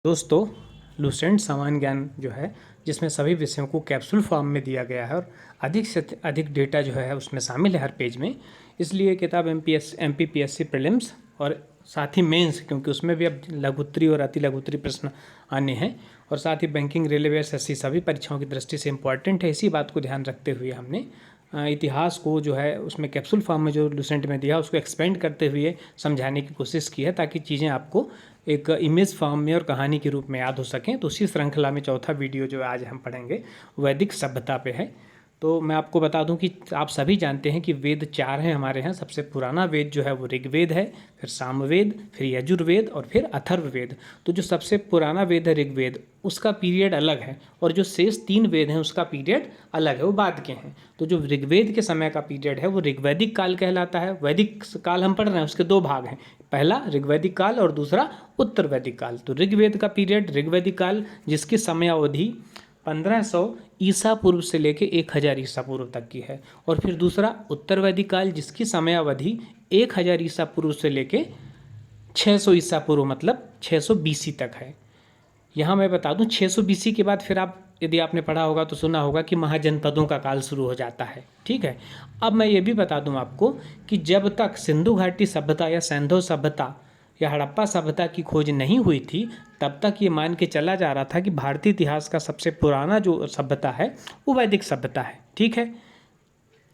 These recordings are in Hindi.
दोस्तों, लुसेंट सामान्य ज्ञान जो है जिसमें सभी विषयों को कैप्सूल फॉर्म में दिया गया है और अधिक से अधिक डेटा जो है उसमें शामिल है हर पेज में। इसलिए किताब MPPSC प्रीलिम्स और साथ ही मेंस, क्योंकि उसमें भी अब लघुत्तरी और अति लघुत्तरी प्रश्न आने हैं, और साथ ही बैंकिंग, रेलवे, SSC सभी परीक्षाओं की दृष्टि से इम्पॉर्टेंट है। इसी बात को ध्यान रखते हुए हमने इतिहास को जो है उसमें कैप्सूल फॉर्म में जो लुसेंट में दिया उसको एक्सपेंड करते हुए समझाने की कोशिश की है, ताकि चीज़ें आपको एक इमेज फॉर्म में और कहानी के रूप में याद हो सकें। तो उसी श्रृंखला में चौथा वीडियो जो आज हम पढ़ेंगे वैदिक सभ्यता पे है। तो मैं आपको बता दूं कि आप सभी जानते हैं कि वेद 4 हैं हमारे यहाँ। सबसे पुराना वेद जो है वो ऋग्वेद है, फिर सामवेद, फिर यजुर्वेद और फिर अथर्ववेद। तो जो सबसे पुराना वेद है ऋग्वेद, उसका पीरियड अलग है, और जो शेष 3 वेद हैं उसका पीरियड अलग है, वो बाद के हैं। तो जो ऋग्वेद के समय का पीरियड है वो ऋग्वैदिक काल कहलाता है। वैदिक काल हम पढ़ रहे हैं, उसके 2 भाग हैं, पहला ऋग्वैदिक काल और दूसरा उत्तर वैदिक काल। तो ऋग्वेद का पीरियड ऋग्वैदिक काल, जिसकी समयावधि 1500 ईसा पूर्व से लेके 1000 ईसा पूर्व तक की है, और फिर दूसरा उत्तर वैदिक काल, जिसकी समयावधि 1000 ईसा पूर्व से लेके 600 ईसा पूर्व मतलब 600 BC तक है। यहाँ मैं बता दूँ 600 BC के बाद फिर आप, यदि आपने पढ़ा होगा तो सुना होगा कि महाजनपदों का काल शुरू हो जाता है। ठीक है, अब मैं ये भी बता दूँ आपको कि जब तक सिंधु घाटी सभ्यता या सैंधव सभ्यता या हड़प्पा सभ्यता की खोज नहीं हुई थी, तब तक ये मान के चला जा रहा था कि भारतीय इतिहास का सबसे पुराना जो सभ्यता है वो वैदिक सभ्यता है। ठीक है,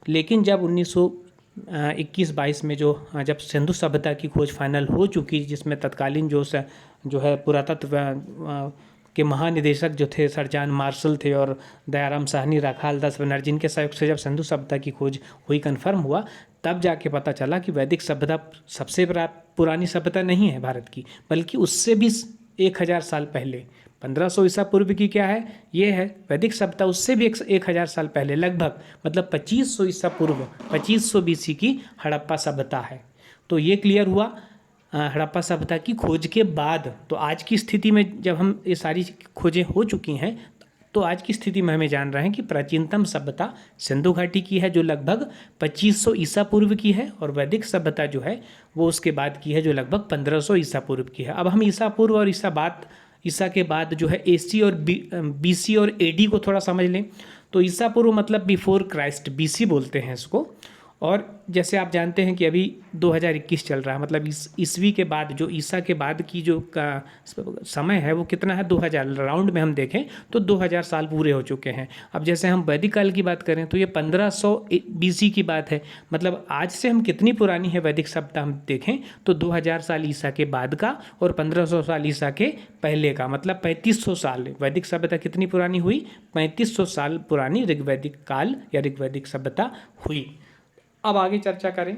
लेकिन जब 1921-22 में जब सिंधु सभ्यता की खोज फाइनल हो चुकी, जिसमें तत्कालीन जो है पुरातत्व के महानिदेशक जो थे सर जॉन मार्शल थे, और दयाराम साहनी, राखाल दास बनर्जी, जिनके सहयोग से जब सिंधु सभ्यता की खोज हुई, कन्फर्म हुआ, तब जाके पता चला कि वैदिक सभ्यता सबसे पुरानी सभ्यता नहीं है भारत की, बल्कि उससे भी 1000 साल पहले 1500 ईसा पूर्व की क्या है, ये है वैदिक सभ्यता। उससे भी 1000 साल पहले लगभग, मतलब 2500 ईसा पूर्व, 2500 BC की हड़प्पा सभ्यता है। तो ये क्लियर हुआ हड़प्पा सभ्यता की खोज के बाद। तो आज की स्थिति में जब हम ये सारी खोजें हो चुकी हैं, तो आज की स्थिति में हमें जान रहे हैं कि प्राचीनतम सभ्यता सिंधु घाटी की है, जो लगभग 2500 ईसा पूर्व की है, और वैदिक सभ्यता जो है वो उसके बाद की है, जो लगभग 1500 ईसा पूर्व की है। अब हम ईसा पूर्व और ईसा के बाद जो है AC और BC और AD को थोड़ा समझ लें। तो ईसा पूर्व मतलब बिफोर क्राइस्ट, BC बोलते हैं इसको। और जैसे आप जानते हैं कि अभी 2021 चल रहा है, मतलब ईस्वी के बाद, जो ईसा के बाद की जो समय है वो कितना है, 2000। राउंड में हम देखें तो 2000 साल पूरे हो चुके हैं। अब जैसे हम वैदिक काल की बात करें तो ये 1500 BC की बात है, मतलब आज से हम कितनी पुरानी है वैदिक सभ्यता हम देखें तो 2000 साल ईसा के बाद का और 1500 साल ईसा के पहले का, मतलब 3500 साल। वैदिक सभ्यता कितनी पुरानी हुई, 3500 साल पुरानी ऋग्वैदिक काल या ऋग्वैदिक सभ्यता हुई। अब आगे चर्चा करें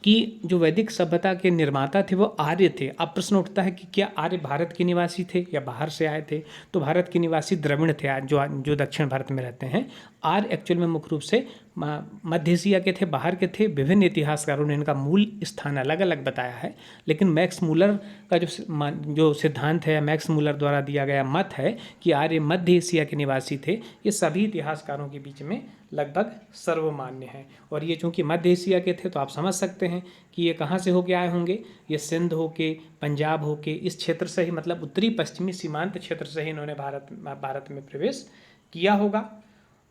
कि जो वैदिक सभ्यता के निर्माता थे वो आर्य थे। अब प्रश्न उठता है कि क्या आर्य भारत के निवासी थे या बाहर से आए थे। तो भारत के निवासी द्रविड़ थे, जो दक्षिण भारत में रहते हैं। आर्य एक्चुअल में मुख्य रूप से मध्य एशिया के थे, बाहर के थे। विभिन्न इतिहासकारों ने इनका मूल स्थान अलग अलग बताया है, लेकिन मैक्स मूलर का जो सिद्धांत है, मैक्स मूलर द्वारा दिया गया मत है कि आर्य मध्य एशिया के निवासी थे, ये सभी इतिहासकारों के बीच में लगभग सर्वमान्य है। और ये चूँकि मध्य एशिया के थे तो आप समझ सकते हैं कि ये कहाँ से होके आए होंगे। ये सिंध होके, पंजाब होके, इस क्षेत्र से ही, मतलब उत्तरी पश्चिमी सीमांत क्षेत्र से ही इन्होंने भारत में प्रवेश किया होगा।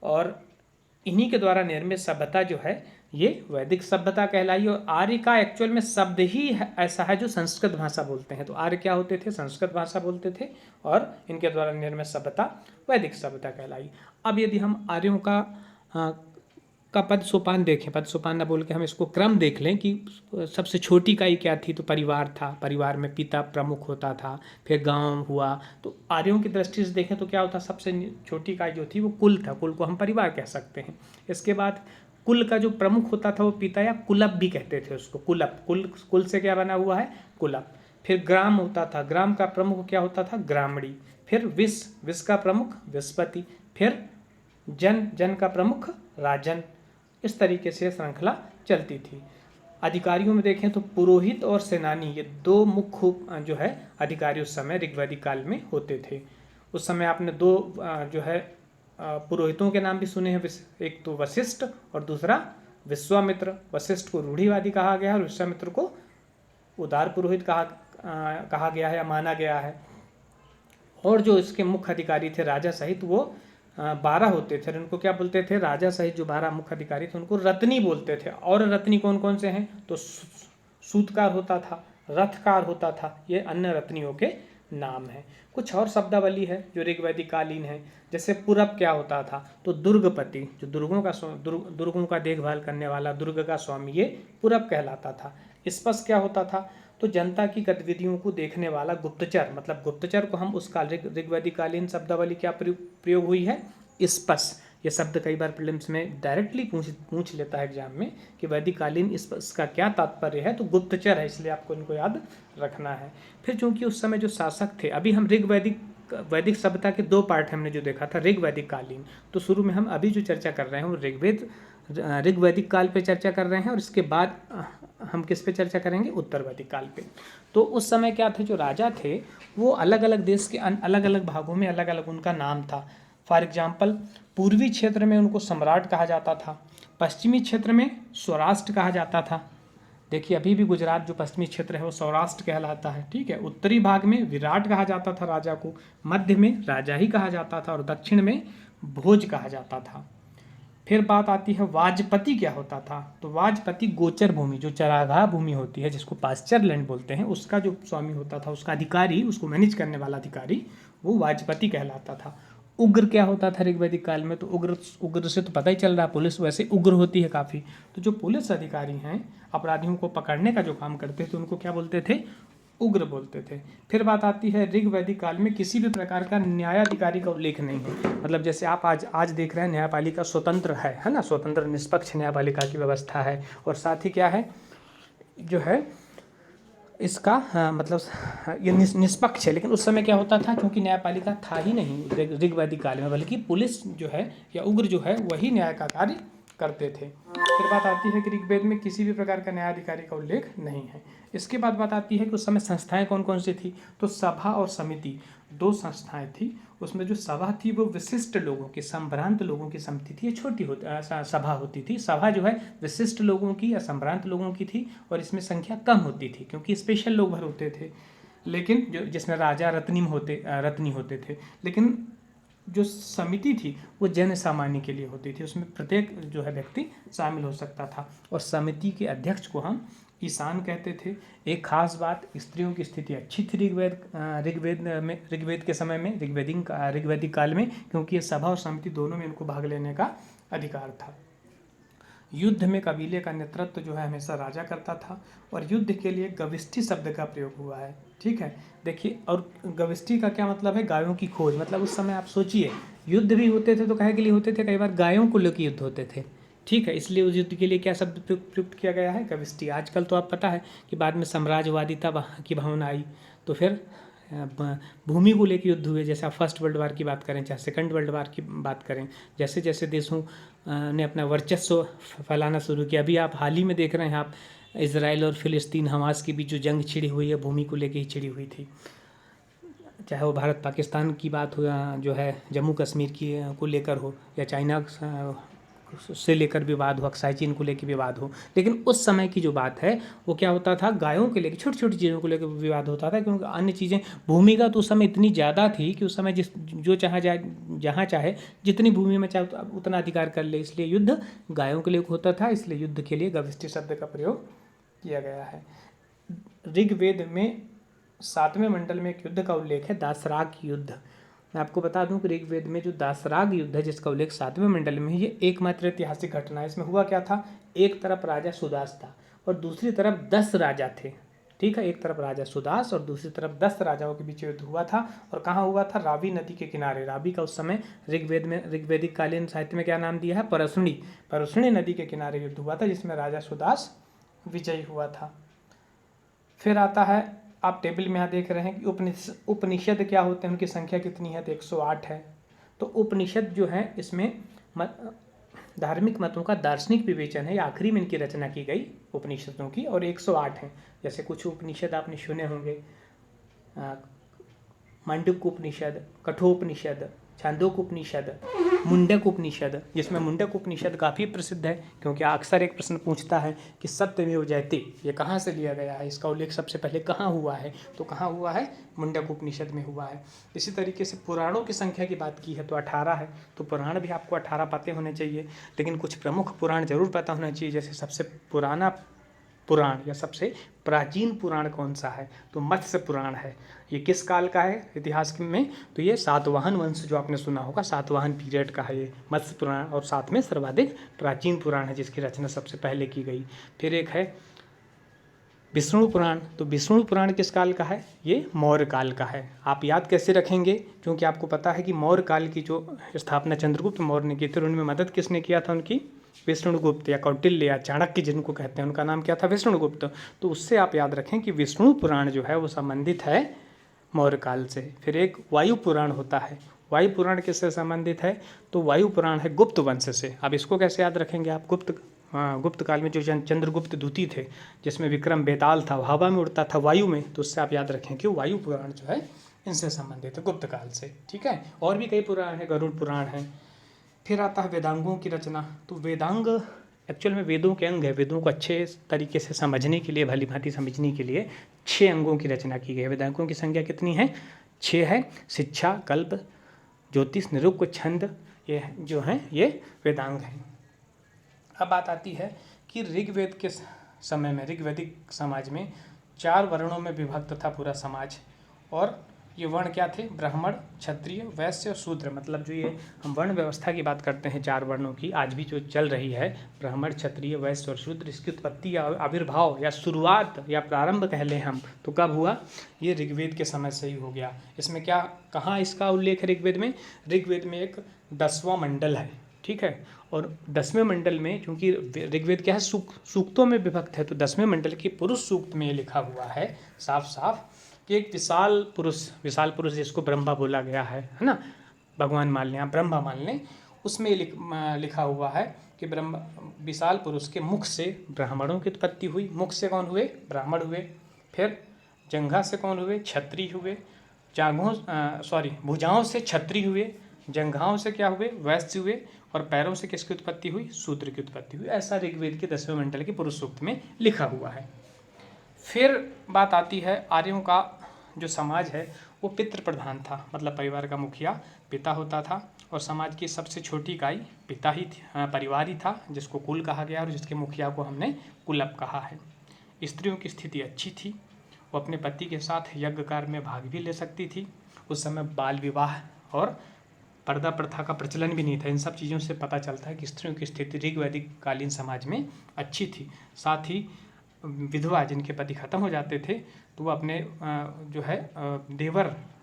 और इन्हीं के द्वारा निर्मित सभ्यता जो है ये वैदिक सभ्यता कहलाई। और आर्य का एक्चुअल में शब्द ही ऐसा है जो संस्कृत भाषा बोलते हैं। तो आर्य क्या होते थे, संस्कृत भाषा बोलते थे, और इनके द्वारा निर्मित सभ्यता वैदिक सभ्यता कहलाई। अब यदि हम आर्यों का पद सोपान देखें, पद सोपान ना बोल के हम इसको क्रम देख लें कि सबसे छोटी इकाई क्या थी, तो परिवार था। परिवार में पिता प्रमुख होता था, फिर गांव हुआ। तो आर्यों की दृष्टि से देखें तो क्या होता, सबसे छोटी इकाई जो थी वो कुल था। कुल को हम परिवार कह सकते हैं। इसके बाद कुल का जो प्रमुख होता था वो पिता, या कुलप भी कहते थे उसको, कुलप। कुल से क्या बना हुआ है, कुलप। फिर ग्राम होता था, ग्राम का प्रमुख क्या होता था, ग्रामणी। फिर विष का प्रमुख विस्पति। फिर जन का प्रमुख राजन। इस तरीके से श्रृंखला चलती थी। अधिकारियों में देखें तो पुरोहित और सेनानी, ये 2 मुख्य जो है अधिकारी उस समय ऋग्वैदिक काल में होते थे। उस समय आपने 2 जो है पुरोहितों के नाम भी सुने हैं, एक तो वशिष्ठ और दूसरा विश्वामित्र। वशिष्ठ को रूढ़िवादी कहा गया है और विश्वामित्र को उदार पुरोहित कहा गया है या माना गया है। और जो इसके मुख्य अधिकारी थे राजा सहित वो 12 होते थे। उनको क्या बोलते थे? राजा सहित जो 12 मुख्य अधिकारी थे उनको रत्नी बोलते थे। और रत्नी कौन कौन से हैं? तो सूतकार होता था, रथकार होता था, ये अन्य रत्नियों के नाम हैं। कुछ और शब्दावली है जो ऋग्वैदिक कालीन है। जैसे पूरब क्या होता था? तो दुर्गपति, जो दुर्गों का देखभाल करने वाला, दुर्ग का स्वामी, ये पूरब कहलाता था। स्पष्ट क्या होता था? तो जनता की गतिविधियों को देखने वाला गुप्तचर, मतलब गुप्तचर को हम उस काल ऋग्वैदिक कालीन शब्दावली क्या प्रयोग हुई है? स्पष्ट। ये शब्द कई बार प्रीलिम्स में डायरेक्टली पूछ लेता है एग्जाम में कि वैदिक कालीन इसका क्या तात्पर्य है, तो गुप्तचर है, इसलिए आपको इनको याद रखना है। फिर चूंकि उस समय जो शासक थे, अभी हम वैदिक सभ्यता के 2 पार्ट हमने जो देखा था ऋग्वैदिक कालीन, तो शुरू में हम अभी जो चर्चा कर रहे हैं वो ऋग्वैदिक काल पे चर्चा कर रहे हैं, और इसके बाद हम किस पे चर्चा करेंगे? उत्तर वैदिक काल पे। तो उस समय क्या थे, जो राजा थे वो अलग अलग देश के अलग अलग भागों में अलग अलग उनका नाम था। फॉर एग्जाम्पल, पूर्वी क्षेत्र में उनको सम्राट कहा जाता था, पश्चिमी क्षेत्र में स्वराष्ट्र कहा जाता था। देखिए अभी भी गुजरात जो पश्चिमी क्षेत्र है वो सौराष्ट्र कहलाता है, ठीक है। उत्तरी भाग में विराट कहा जाता था राजा को, मध्य में राजा ही कहा जाता था, और दक्षिण में भोज कहा जाता था। फिर बात आती है वाजपति क्या होता था? तो वाजपति गोचर भूमि, जो चरागाह भूमि होती है जिसको पास्चर लैंड बोलते हैं, उसका जो स्वामी होता था, उसका अधिकारी, उसको मैनेज करने वाला अधिकारी, वो वाजपति कहलाता था। उग्र क्या होता था ऋग्वैदिक काल में? तो उग्र से तो पता ही चल रहा है, पुलिस वैसे उग्र होती है काफ़ी। तो जो पुलिस अधिकारी हैं, अपराधियों को पकड़ने का जो काम करते थे, उनको क्या बोलते थे? उग्र बोलते थे। फिर बात आती है ऋग्वैदिक काल में किसी भी प्रकार का न्यायाधिकारी का उल्लेख नहीं है। मतलब जैसे आप आज देख रहे हैं न्यायपालिका स्वतंत्र है ना, स्वतंत्र निष्पक्ष न्यायपालिका की व्यवस्था है। और साथ ही क्या है, जो है इसका मतलब ये निष्पक्ष है। लेकिन उस समय क्या होता था, क्योंकि न्यायपालिका था ही नहीं ऋग्वैदिक काल में, बल्कि पुलिस जो है या उग्र जो है वही न्याय का कार्य करते थे। फिर बात आती है कि ऋग्वेद में किसी भी प्रकार का न्यायाधिकारी का उल्लेख नहीं है। इसके बाद बात आती है कि उस समय संस्थाएं कौन कौन सी थी? तो सभा और समिति 2 संस्थाएं थी। उसमें जो सभा थी वो विशिष्ट लोगों की, संभ्रांत लोगों की समिति थी। ये छोटी सभा होती थी। सभा जो है विशिष्ट लोगों की या संभ्रांत लोगों की थी, और इसमें संख्या कम होती थी क्योंकि स्पेशल लोग भर होते थे। लेकिन जिसमें राजा रत्नी होते थे। लेकिन जो समिति थी वो जन सामान्य के लिए होती थी, उसमें प्रत्येक जो है व्यक्ति शामिल हो सकता था। और समिति के अध्यक्ष को हम ईशान कहते थे। एक खास बात, स्त्रियों की स्थिति अच्छी थी ऋग्वेद के समय में, ऋग्वैदिक काल में, क्योंकि ये सभा और समिति दोनों में इनको भाग लेने का अधिकार था। युद्ध में कबीले का नेतृत्व जो है हमेशा राजा करता था, और युद्ध के लिए गविष्ठी शब्द का प्रयोग हुआ है, ठीक है। देखिए, और गविष्ठी का क्या मतलब है? गायों की खोज। मतलब उस समय आप सोचिए, युद्ध भी होते थे तो काहे के लिए होते थे? कई बार गायों को लेकर युद्ध होते थे, ठीक है। इसलिए उस युद्ध के लिए क्या शब्द प्रयुक्त किया गया है? गविष्ठी। आजकल तो आप पता है कि बाद में साम्राज्यवादिता की भावना आई, तो फिर भूमि को लेकर युद्ध हुए। जैसे आप फर्स्ट वर्ल्ड वार की बात करें, चाहे सेकंड वर्ल्ड वार की बात करें, जैसे जैसे देशों ने अपना वर्चस्व फैलाना शुरू किया। अभी आप हाल ही में देख रहे हैं, आप इजराइल और फिलिस्तीन हमास के बीच जो जंग छिड़ी हुई है, भूमि को लेकर ही छिड़ी हुई थी। चाहे वो भारत पाकिस्तान की बात हो, या जो है जम्मू कश्मीर की को लेकर हो, या चाइना से लेकर विवाद हो, अक्साई चीन को लेकर विवाद हो। लेकिन उस समय की जो बात है वो क्या होता था? गायों के लेकर, छोटी छोटी चीज़ों को लेकर विवाद होता था, क्योंकि अन्य चीज़ें, भूमि का तो उस समय इतनी ज़्यादा थी कि उस समय जो चाहा जाए, जहाँ चाहे, जितनी भूमि में चाहे उतना अधिकार कर ले। इसलिए युद्ध गायों के लिए होता था, इसलिए युद्ध के लिए गविष्ठी शब्द का प्रयोग किया गया है। ऋग्वेद में 7वें मंडल में एक युद्ध का उल्लेख है, दासराग युद्ध। मैं आपको बता दूं कि ऋग्वेद में जो दासराग युद्ध है जिसका उल्लेख 7वें मंडल में है, ये एकमात्र ऐतिहासिक घटना है। इसमें हुआ क्या था? एक तरफ राजा सुदास था और दूसरी तरफ 10 राजा थे, ठीक है। एक तरफ राजा सुदास और दूसरी तरफ 10 राजाओं के बीच युद्ध हुआ था। और कहाँ हुआ था? रावी नदी के किनारे। रावी का उस समय ऋग्वैदिक कालीन साहित्य में क्या नाम दिया है? परसुणी नदी के किनारे युद्ध हुआ था, जिसमें राजा सुदास विजयी हुआ था। फिर आता है, आप टेबल में यहाँ देख रहे हैं कि उपनिषद क्या होते हैं, उनकी संख्या कितनी है? तो 108 है। तो उपनिषद जो है इसमें धार्मिक मतों का दार्शनिक विवेचन है, आखिरी में इनकी रचना की गई उपनिषदों की, और 108 हैं। जैसे कुछ उपनिषद आपने सुने होंगे, मांडुक्य उपनिषद, कठोपनिषद, छांदोक्य उपनिषद, मुंडक उपनिषद, जिसमें मुंडक उपनिषद काफ़ी प्रसिद्ध है, क्योंकि अक्सर एक प्रश्न पूछता है कि सत्यमेव जयते ये कहाँ से लिया गया है, इसका उल्लेख सबसे पहले कहाँ हुआ है, तो कहाँ हुआ है, मुंडक उपनिषद में हुआ है। इसी तरीके से पुराणों की संख्या की बात की है तो 18 है, तो पुराण भी आपको 18 पते होने चाहिए, लेकिन कुछ प्रमुख पुराण जरूर पता होना चाहिए। जैसे सबसे पुराना पुराण या सबसे प्राचीन पुराण कौन सा है, तो मत्स्य पुराण है। ये किस काल का है इतिहास में, तो ये सातवाहन वंश जो आपने सुना होगा, सातवाहन पीरियड का है ये मत्स्य पुराण, और साथ में सर्वाधिक प्राचीन पुराण है जिसकी रचना सबसे पहले की गई। फिर एक है विष्णु पुराण, तो विष्णु पुराण किस काल का है, ये मौर्य काल का है। आप याद कैसे रखेंगे, क्योंकि आपको पता है कि मौर्य काल की जो स्थापना चंद्रगुप्त मौर्य ने की थी, उनमें मदद किसने किया था, उनकी विष्णुगुप्त या कौटिल्य या चाणक्य जिनको कहते हैं, उनका नाम क्या था, विष्णुगुप्त। तो उससे आप याद रखें कि विष्णु पुराण जो है वो संबंधित है मौर्य काल से। फिर एक वायु पुराण होता है, वायु पुराण किससे संबंधित है, तो वायु पुराण है गुप्त वंश से। अब इसको कैसे याद रखेंगे आप, गुप्त काल में जो चंद्रगुप्त दूती थे, जिसमें विक्रम बेताल था, हवा में उड़ता था, वायु में, तो उससे आप याद रखें कि वायु पुराण जो है इनसे संबंधित है गुप्त काल से। ठीक है, और भी कई पुराण है, गरुड़ पुराण है। फिर आता है वेदांगों की रचना, तो वेदांग एक्चुअल में वेदों के अंग है। वेदों को अच्छे तरीके से समझने के लिए, भली भांति समझने के लिए 6 अंगों की रचना की गई है। वेदांगों की संख्या कितनी है, 6 है। शिक्षा, कल्प, ज्योतिष, निरुक्त, छंद, ये जो हैं ये वेदांग हैं। अब बात आती है कि ऋग्वेद के समय में, ऋग्वैदिक समाज में 4 वर्णों में विभक्त था पूरा समाज, और ये वर्ण क्या थे, ब्राह्मण, क्षत्रिय, वैश्य और शूद्र। मतलब जो ये हम वर्ण व्यवस्था की बात करते हैं 4 वर्णों की, आज भी जो चल रही है, ब्राह्मण, क्षत्रिय, वैश्य और शूद्र, इसकी उत्पत्ति या आविर्भाव या शुरुआत या प्रारंभ कह लें हम, तो कब हुआ, ये ऋग्वेद के समय से ही हो गया। इसमें क्या, कहाँ इसका उल्लेख है ऋग्वेद में, ऋग्वेद में एक 10वां मंडल है, ठीक है, और 10वें मंडल में, क्योंकि ऋग्वेद क्या है, सूक्तों में विभक्त है, तो 10वें मंडल की पुरुष सूक्त में ये लिखा हुआ है साफ साफ कि एक विशाल पुरुष जिसको ब्रह्मा बोला गया है ना, भगवान मान लें, ब्रह्मा मान लें, उसमें लिखा हुआ है कि विशाल पुरुष के मुख से ब्राह्मणों की उत्पत्ति हुई। मुख से कौन हुए, ब्राह्मण हुए। फिर जंघा से कौन हुए, क्षत्रिय हुए। भुजाओं से क्षत्रिय हुए, जंघाओं से क्या हुए, वैश्य हुए, और पैरों से किसकी उत्पत्ति हुई, शूद्र की उत्पत्ति हुई। ऐसा ऋग्वेद के 10वें मंडल के पुरुष सूक्त में लिखा हुआ है। फिर बात आती है, आर्यों का जो समाज है वो पितृ प्रधान था, मतलब परिवार का मुखिया पिता होता था, और समाज की सबसे छोटी इकाई पिता ही परिवार ही था, जिसको कुल कहा गया, और जिसके मुखिया को हमने कुलप कहा है। स्त्रियों की स्थिति अच्छी थी, वो अपने पति के साथ यज्ञ कार्य में भाग भी ले सकती थी। उस समय बाल विवाह और पर्दा प्रथा का प्रचलन भी नहीं था। इन सब चीज़ों से पता चलता है कि स्त्रियों की स्थिति ऋग्वैदिक कालीन समाज में अच्छी थी। साथ ही विधवा जिनके पति खत्म हो जाते थे, तो वो अपने जो है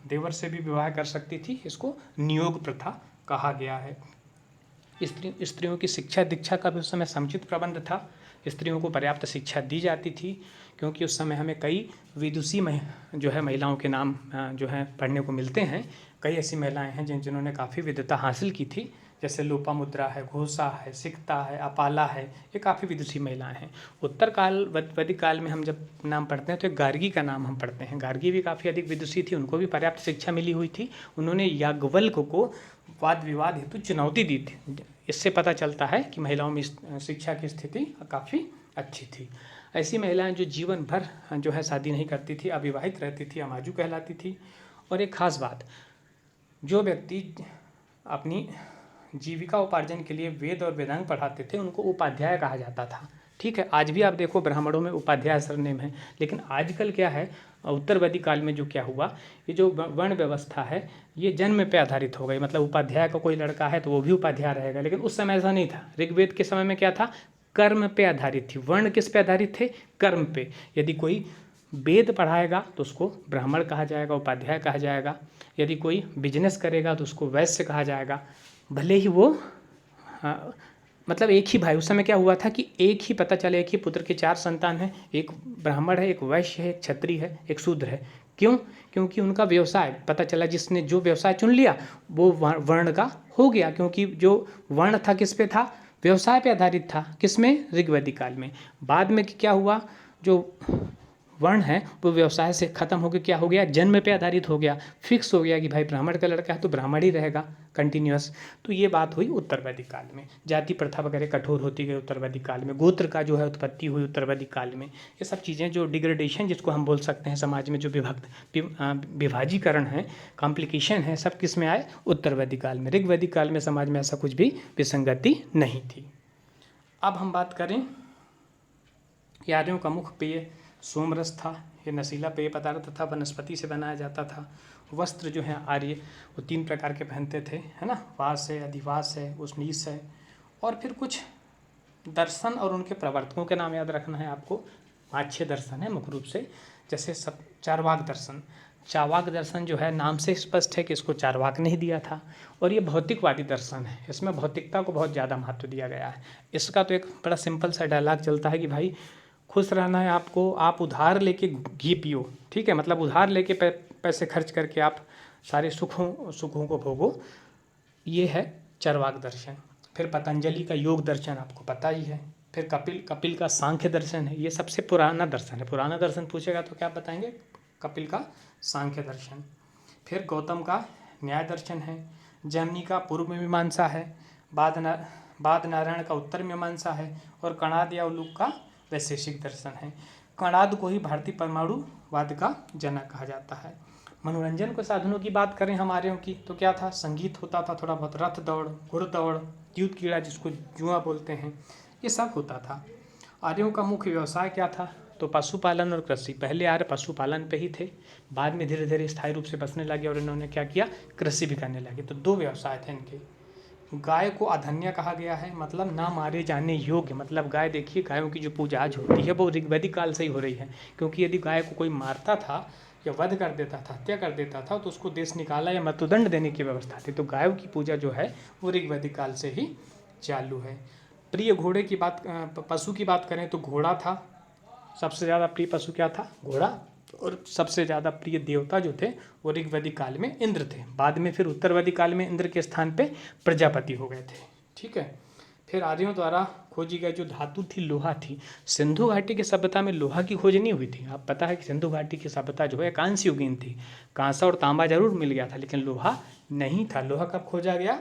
देवर से भी विवाह कर सकती थी। इसको नियोग प्रथा कहा गया है। स्त्रियों की शिक्षा दीक्षा का भी उस समय समुचित प्रबंध था। स्त्रियों को पर्याप्त शिक्षा दी जाती थी, क्योंकि उस समय हमें कई विदुषी जो है महिलाओं के नाम जो है पढ़ने को मिलते हैं। कई ऐसी महिलाएं हैं जिन्होंने काफ़ी विद्वता हासिल की थी, जैसे लोपामुद्रा है, घोषा है, सिकता है, अपाला है, ये काफ़ी विदुषी महिलाएं हैं। उत्तर काल, वैदिक काल में हम जब नाम पढ़ते हैं तो एक गार्गी का नाम हम पढ़ते हैं। गार्गी भी काफ़ी अधिक विदुषी थी, उनको भी पर्याप्त शिक्षा मिली हुई थी। उन्होंने याज्ञवल्क्य को वाद विवाद हेतु चुनौती दी थी। इससे पता चलता है कि महिलाओं में शिक्षा की स्थिति काफ़ी अच्छी थी। ऐसी महिलाएं जो जीवन भर जो है शादी नहीं करती थी, अविवाहित रहती थी, अमाजू कहलाती थी। और एक खास बात, जो व्यक्ति अपनी जीविका उपार्जन के लिए वेद और वेदांग पढ़ाते थे, उनको उपाध्याय कहा जाता था। ठीक है, आज भी आप देखो ब्राह्मणों में उपाध्याय सरनेम है, लेकिन आजकल क्या है, उत्तर वैदिक काल में जो क्या हुआ, ये जो वर्ण व्यवस्था है ये जन्म पे आधारित हो गई। मतलब उपाध्याय का कोई लड़का है तो वो भी उपाध्याय रहेगा, लेकिन उस समय ऐसा नहीं था। ऋग्वेद के समय में क्या था, कर्म पे आधारित थी। वर्ण किस पे आधारित थे, कर्म पे। यदि कोई वेद पढ़ाएगा तो उसको ब्राह्मण कहा जाएगा, उपाध्याय कहा जाएगा। यदि कोई बिजनेस करेगा तो उसको वैश्य कहा जाएगा, भले ही वो मतलब एक ही भाई। उस समय क्या हुआ था कि एक ही पता चले, एक ही पुत्र के 4 संतान हैं, एक ब्राह्मण है, एक वैश्य है, एक क्षत्रिय है, एक शूद्र है। क्यों? क्योंकि उनका व्यवसाय पता चला, जिसने जो व्यवसाय चुन लिया वो वर्ण का हो गया, क्योंकि जो वर्ण था किस पे था, व्यवसाय पे आधारित था। किस में, ऋग्वैदिक काल में। बाद में क्या हुआ, जो वर्ण है वो व्यवसाय से खत्म होकर क्या हो गया, जन्म पे आधारित हो गया, फिक्स हो गया कि भाई ब्राह्मण का लड़का है तो ब्राह्मण ही रहेगा कंटिन्यूअस। तो ये बात हुई उत्तर वैदिक काल में। जाति प्रथा वगैरह कठोर होती गई उत्तर वैदिक काल में। गोत्र का जो है उत्पत्ति हुई उत्तर वैदिक काल में। ये सब चीज़ें जो डिग्रेडेशन जिसको हम बोल सकते हैं समाज में, जो विभाजीकरण है, कॉम्प्लिकेशन है, सब किस में आए, उत्तर वैदिक काल में। ऋग वैदिक काल में समाज में ऐसा कुछ भी विसंगति नहीं थी। अब हम बात करें कि आर्यों का मुख्य पेय सोमरस था। ये नशीला पेय पदार्थ तथा वनस्पति से बनाया जाता था। वस्त्र जो है आर्य वो 3 प्रकार के पहनते थे, है ना, वास है, अधिवास है, उष्णीस है। और फिर कुछ दर्शन और उनके प्रवर्तकों के नाम याद रखना है आपको। 5-6 दर्शन है मुख्य रूप से। जैसे सब चारवाक दर्शन। चावाक दर्शन जो है नाम से स्पष्ट है कि इसको चारवाक नहीं दिया था। और ये भौतिकवादी दर्शन है, इसमें भौतिकता को बहुत ज़्यादा महत्व दिया गया है। इसका तो एक बड़ा सिंपल सा डायलॉग चलता है कि भाई खुश रहना है आपको, आप उधार लेके घी पियो, ठीक है, मतलब उधार लेके पैसे खर्च करके आप सारे सुखों को भोगो। ये है चरवाक दर्शन। फिर पतंजलि का योग दर्शन आपको पता ही है। फिर कपिल का सांख्य दर्शन है, ये सबसे पुराना दर्शन है। पुराना दर्शन पूछेगा तो क्या बताएंगे, कपिल का सांख्य दर्शन। फिर गौतम का न्याय दर्शन है। जैमिनी का पूर्व मीमांसा है। बाद नारायण का उत्तर मीमांसा है। और कणाद या उलूक का वैशेषिक दर्शन है। कणाद को ही भारतीय परमाणुवाद का जनक कहा जाता है। मनोरंजन के साधनों की बात करें हमारे की तो क्या था, संगीत होता था, थोड़ा बहुत रथ दौड़, घुड़दौड़, युद्ध क्रीड़ा जिसको जुआ बोलते हैं, ये सब होता था। आर्यों का मुख्य व्यवसाय क्या था, तो पशुपालन और कृषि। पहले आर्य पशुपालन पे ही थे, बाद में धीरे धीरे स्थायी रूप से बसने लगे और इन्होंने क्या किया, कृषि भी करने लगे। तो 2 व्यवसाय थे इनके। गाय को अधन्य कहा गया है, मतलब ना मारे जाने योग्य। मतलब गाय, देखिए गायों की जो पूजा आज होती है वो ऋग्वैदिक काल से ही हो रही है। क्योंकि यदि गाय को कोई मारता था या वध कर देता था, हत्या कर देता था, तो उसको देश निकाला या मृत्युदंड देने की व्यवस्था थी। तो गायों की पूजा जो है वो ऋग्वैदिक काल से ही चालू है। प्रिय घोड़े की बात, पशु की बात करें तो घोड़ा था। सबसे ज़्यादा प्रिय पशु क्या था, घोड़ा। और सबसे ज़्यादा प्रिय देवता जो थे वो ऋग्वैदिक काल में इंद्र थे। बाद में फिर उत्तर वैदिक काल में इंद्र के स्थान पे प्रजापति हो गए थे, ठीक है। फिर आर्यों द्वारा खोजी गई जो धातु थी, लोहा थी। सिंधु घाटी की सभ्यता में लोहा की खोज नहीं हुई थी। आप पता है कि सिंधु घाटी की सभ्यता जो है कांस्य युगीन थी। कांसा और तांबा जरूर मिल गया था, लेकिन लोहा नहीं था। लोहा कब खोजा गया,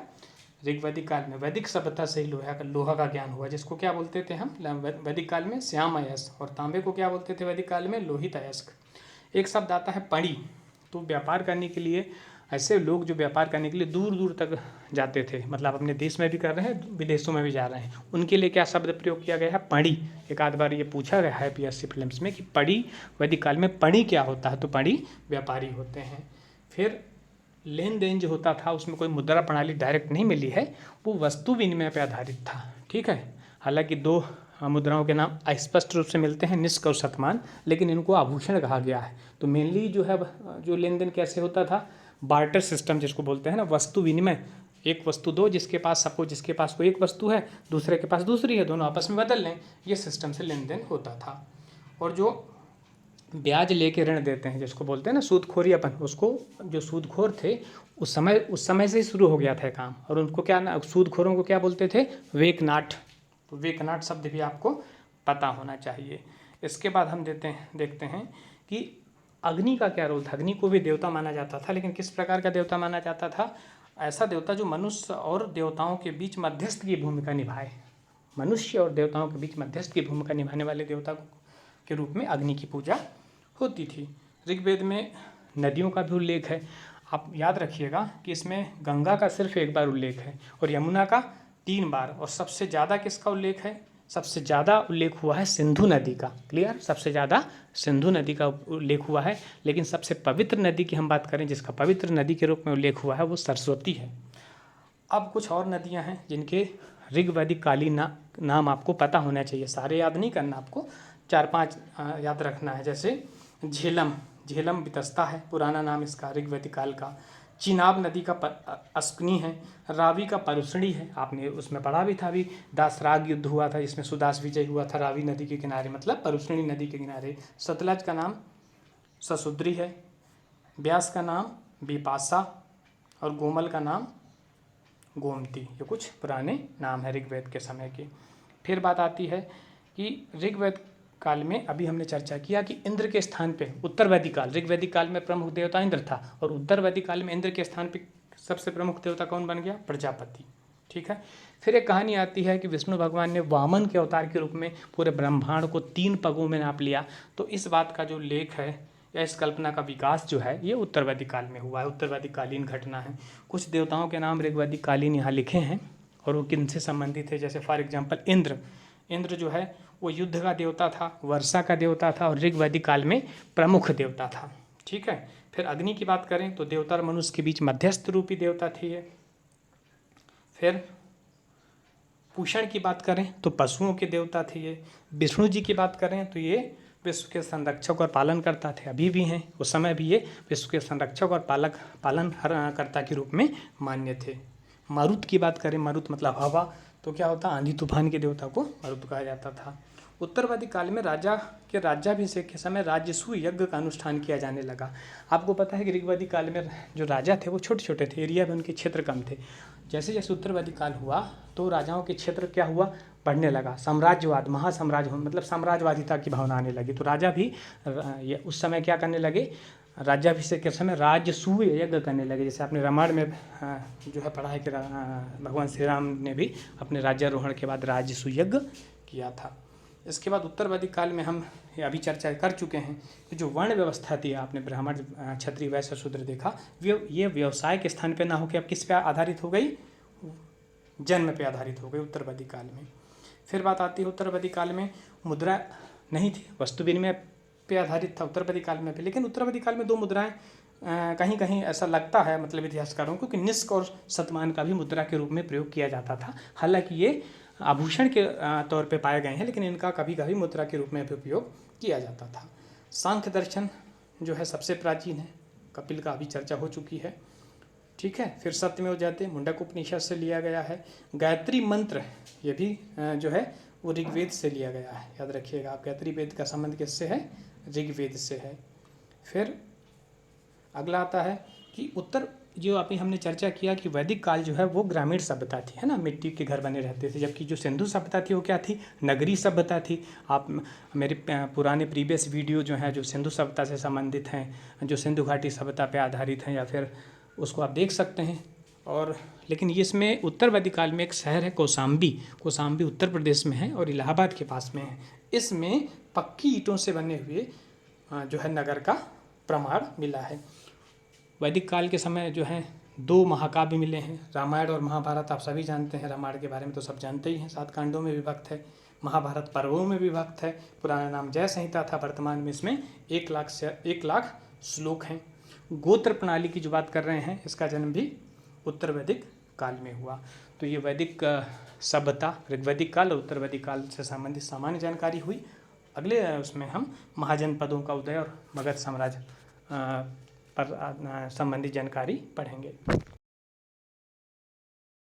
ऋग्वैदिक काल में। वैदिक सभ्यता से ही लोहा का ज्ञान हुआ, जिसको क्या बोलते थे हम वैदिक काल में, श्याम अयस्क। और तांबे को क्या बोलते थे वैदिक काल में, लोहित अयस्क। एक शब्द आता है पणी। तो व्यापार करने के लिए, ऐसे लोग जो व्यापार करने के लिए दूर दूर तक जाते थे, मतलब अपने देश में भी कर रहे हैं, विदेशों में भी जा रहे हैं, उनके लिए क्या शब्द प्रयोग किया गया है, पणी। एक आध बार ये पूछा गया है पीएससी प्रीलिम्स में कि पणी, वैदिक काल में पणी क्या होता है, तो पणी व्यापारी होते हैं। फिर लेन देन जो होता था उसमें कोई मुद्रा प्रणाली डायरेक्ट नहीं मिली है, वो वस्तु विनिमय पर आधारित था, ठीक है। हालांकि 2 मुद्राओं के नाम अस्पष्ट रूप से मिलते हैं, निष्क और शतमान, लेकिन इनको आभूषण कहा गया है। तो मेनली जो है जो लेन देन कैसे होता था, बार्टर सिस्टम जिसको बोलते हैं ना, वस्तु विनिमय। एक वस्तु दो, जिसके पास, सपोज जिसके पास कोई एक वस्तु है, दूसरे के पास दूसरी है, दोनों आपस में बदल लें, ये सिस्टम से लेन देन होता था। और जो ब्याज लेके ऋण देते हैं जिसको बोलते हैं ना सूदखोरीपन, उसको, जो सूदखोर थे उस समय से ही शुरू हो गया था काम। और उनको क्या ना, सूदखोरों को क्या बोलते थे, वेकनाट। तो वेकनाट शब्द भी आपको पता होना चाहिए। इसके बाद हम देखते हैं कि अग्नि का क्या रोल था। अग्नि को भी देवता माना जाता था, लेकिन किस प्रकार का देवता माना जाता था, ऐसा देवता जो मनुष्य और देवताओं के बीच मध्यस्थ की भूमिका निभाए। मनुष्य और देवताओं के बीच मध्यस्थ की भूमिका निभाने वाले देवता के रूप में अग्नि की पूजा होती थी। ऋग्वेद में नदियों का भी उल्लेख है। आप याद रखिएगा कि इसमें गंगा का सिर्फ 1 बार उल्लेख है और यमुना का 3 बार। और सबसे ज़्यादा किसका उल्लेख है, सबसे ज़्यादा उल्लेख हुआ है सिंधु नदी का। क्लियर, सबसे ज़्यादा सिंधु नदी का उल्लेख हुआ है। लेकिन सबसे पवित्र नदी की हम बात करें, जिसका पवित्र नदी के रूप में उल्लेख हुआ है, वो सरस्वती है। अब कुछ और नदियाँ हैं जिनके ऋग्वैदिक कालीन नाम आपको पता होना चाहिए। सारे याद नहीं करना, आपको 4-5 याद रखना है। जैसे झेलम वितस्ता है पुराना नाम इसका ऋग्वैदिक काल का। चिनाब नदी का अस्कनी है। रावी का परुष्णी है, आपने उसमें पढ़ा भी था। अभी दासराग युद्ध हुआ था जिसमें सुदास विजय हुआ था रावी नदी के किनारे, मतलब परुष्णी नदी के किनारे। सतलज का नाम ससुद्री है। ब्यास का नाम बिपाशा और गोमल का नाम गोमती। ये कुछ पुराने नाम है ऋग्वेद के समय के। फिर बात आती है कि ऋग्वेद काल में अभी हमने चर्चा किया कि इंद्र के स्थान पे उत्तर वैदिक काल, ऋग वैदिक काल में प्रमुख देवता इंद्र था और उत्तर वैदिक काल में इंद्र के स्थान पे सबसे प्रमुख देवता कौन बन गया? प्रजापति। ठीक है। फिर एक कहानी आती है कि विष्णु भगवान ने वामन के अवतार के रूप में पूरे ब्रह्मांड को 3 पगों में नाप लिया। तो इस बात का जो लेख है या इस कल्पना का विकास जो है ये उत्तर वैदिक काल में हुआ है, उत्तर वैदिक कालीन घटना है। कुछ देवताओं के नाम ऋग वैदिक कालीन यहाँ लिखे हैं और वो किनसे संबंधित है, जैसे फॉर एग्जाम्पल इंद्र जो है वो युद्ध का देवता था, वर्षा का देवता था और ऋग वैदिक काल में प्रमुख देवता था। ठीक है। फिर अग्नि की बात करें तो देवता और मनुष्य के बीच मध्यस्थ रूपी देवता थी ये। फिर पूषण की बात करें तो पशुओं के देवता थे ये। विष्णु जी की बात करें तो ये विश्व के संरक्षक और पालन करता थे, अभी भी हैं, उस समय भी ये विश्व के संरक्षक और पालन कर्ता के रूप में मान्य थे। मरुत की बात करें, मरुत मतलब हवा, तो क्या होता? आंधी तूफान के देवता को मरुत कहा जाता था। उत्तर वैदिक काल में राजा के राज्याभिषेक के समय राजसूय यज्ञ का अनुष्ठान किया जाने लगा। आपको पता है कि ऋग वैदिक काल में जो राजा थे वो छोटे छोटे थे, एरिया में उनके क्षेत्र कम थे। जैसे जैसे उत्तर वैदिक काल हुआ तो राजाओं के क्षेत्र क्या हुआ? बढ़ने लगा। साम्राज्यवाद, महासाम्राज्य मतलब साम्राज्यवादिता की भावना आने लगी। तो राजा भी उस समय क्या करने लगे? राज्याभिषेक के समय राजसूय यज्ञ करने लगे। जैसे आपने रामायण में जो है पढ़ा है कि भगवान श्री राम ने भी अपने राज्यारोहण के बाद राजसूय यज्ञ किया था। इसके बाद उत्तर वैदिक काल में हम अभी चर्चा कर चुके हैं कि जो वर्ण व्यवस्था थी, आपने ब्राह्मण, क्षत्रिय, वैश्य, शूद्र देखा, ये व्यवसाय के स्थान पे ना होकर अब किस पे आधारित हो गई? जन्म पे आधारित हो गई उत्तर वैदिक काल में। फिर बात आती है उत्तर वैदिक काल में मुद्रा नहीं थी, वस्तु विनिमय पे आधारित था उत्तर वैदिक काल में भी। लेकिन उत्तर वैदिक काल में 2 मुद्राएं कहीं कहीं ऐसा लगता है मतलब इतिहासकारों को कि निष्क और शतमान का भी मुद्रा के रूप में प्रयोग किया जाता था। हालांकि ये आभूषण के तौर पे पाए गए हैं, लेकिन इनका कभी कभी मुद्रा के रूप में भी उपयोग किया जाता था। सांख्य दर्शन जो है सबसे प्राचीन है, कपिल का अभी चर्चा हो चुकी है। ठीक है। फिर सत्यमेव जयते मुंडक उपनिषद से लिया गया है। गायत्री मंत्र ये भी जो है वो ऋग्वेद से लिया गया है, याद रखिएगा आप। गायत्री वेद का संबंध किससे है? ऋग्वेद से है। फिर अगला आता है कि उत्तर जो अभी हमने चर्चा किया कि वैदिक काल जो है वो ग्रामीण सभ्यता थी, है ना, मिट्टी के घर बने रहते थे, जबकि जो सिंधु सभ्यता थी वो क्या थी? नगरीय सभ्यता थी। आप मेरे पुराने प्रीवियस वीडियो जो हैं जो सिंधु सभ्यता से संबंधित हैं, जो सिंधु घाटी सभ्यता पे आधारित हैं, या फिर उसको आप देख सकते हैं। और लेकिन ये इसमें उत्तर वैदिक काल में एक शहर है कौशाम्बी उत्तर प्रदेश में है और इलाहाबाद के पास में है। इसमें पक्की ईंटों से बने हुए जो है नगर का प्रमाण मिला है। वैदिक काल के समय जो है 2 महाकाव्य मिले हैं, रामायण और महाभारत। आप सभी जानते हैं, रामायण के बारे में तो सब जानते ही हैं, 7 कांडों में विभक्त है। महाभारत पर्वों में विभक्त है। पुराना नाम जय संहिता था, वर्तमान में इसमें 1 लाख श्लोक हैं। गोत्र प्रणाली की जो बात कर रहे हैं, इसका जन्म भी उत्तर वैदिक काल में हुआ। तो ये वैदिक सभ्यता, ऋग्वैदिक काल और उत्तर वैदिक काल से संबंधित सामान्य जानकारी हुई। अगले उसमें हम महाजनपदों का उदय और मगध साम्राज्य पर संबंधित जानकारी पढ़ेंगे।